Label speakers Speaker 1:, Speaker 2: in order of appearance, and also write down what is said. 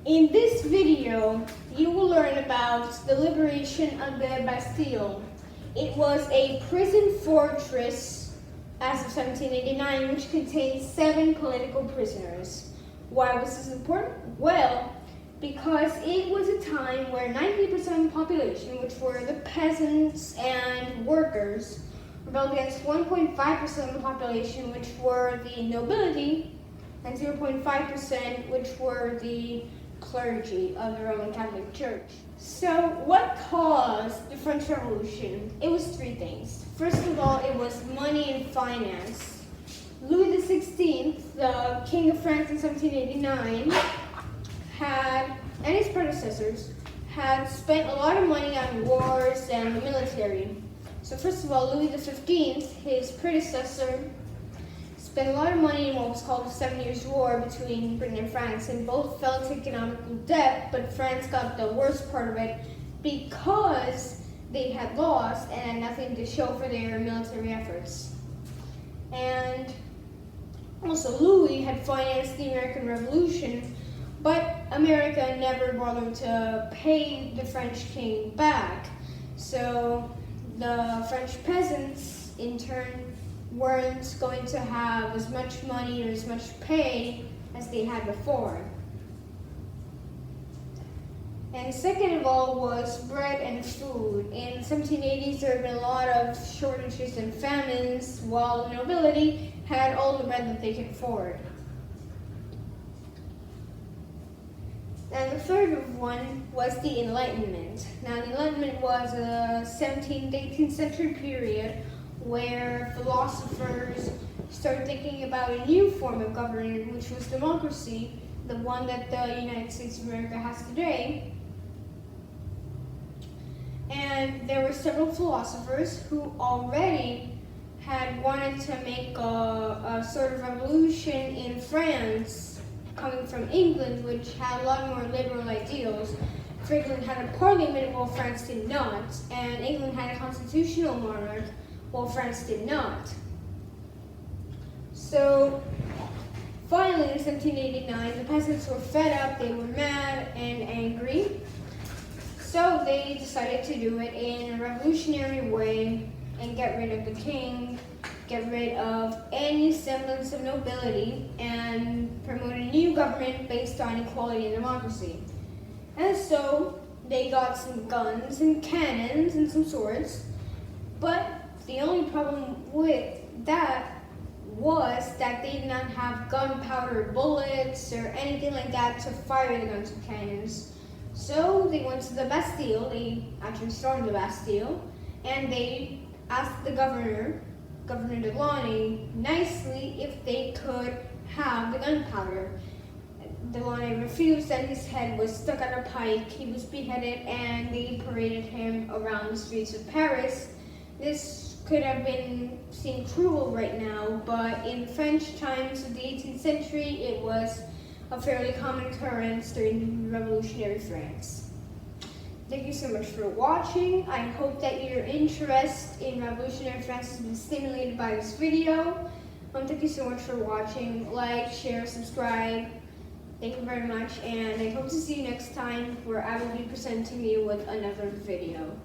Speaker 1: In this video, you will learn about the liberation of the Bastille. It was a prison fortress as of 1789, which contained 7 political prisoners. Why was this important? Well, because it was a time where 90% of the population, which were the peasants and workers, rebelled against 1.5% of the population, which were the nobility, and 0.5%, which were the clergy of the Roman Catholic Church. So what caused the French Revolution? It was 3 things. First of all, it was money and finance. Louis XVI, the King of France in 1789, and his predecessors had spent a lot of money on wars and the military. So first of all, Louis XV, his predecessor, spent a lot of money in what was called the 7 Years' War between Britain and France, and both fell into economical debt, but France got the worst part of it because they had lost and had nothing to show for their military efforts. And also, Louis had financed the American Revolution, but America never bothered to pay the French king back. So the French peasants, in turn, weren't going to have as much money or as much pay as they had before. And second of all was bread and food. In the 1780s, there had been a lot of shortages and famines, while the nobility had all the bread that they could afford. And the third one was the Enlightenment. Now, the Enlightenment was a 17th to 18th century period where philosophers started thinking about a new form of government, which was democracy, the one that the United States of America has today. And there were several philosophers who already had wanted to make a sort of revolution in France, coming from England, which had a lot more liberal ideals. For England had a parliament, while France did not, and England had a constitutional monarch, while France did not. So finally in 1789, the peasants were fed up, they were mad and angry. So they decided to do it in a revolutionary way and get rid of the king, get rid of any semblance of nobility, and promote a new government based on equality and democracy. And so they got some guns and cannons and some swords, but the only problem with that was that they did not have gunpowder bullets or anything like that to fire the guns and cannons. So they went to the Bastille, they actually stormed the Bastille, and they asked the Governor Delaunay, nicely if they could have the gunpowder. Delaunay refused, and his head was stuck on a pike, he was beheaded, and they paraded him around the streets of Paris. This could have been seen cruel right now, but in French times of the 18th century, it was a fairly common occurrence during Revolutionary France. Thank you so much for watching. I hope that your interest in Revolutionary France has been stimulated by this video. Thank you so much for watching. Like, share, subscribe. Thank you very much, and I hope to see you next time where I will be presenting you with another video.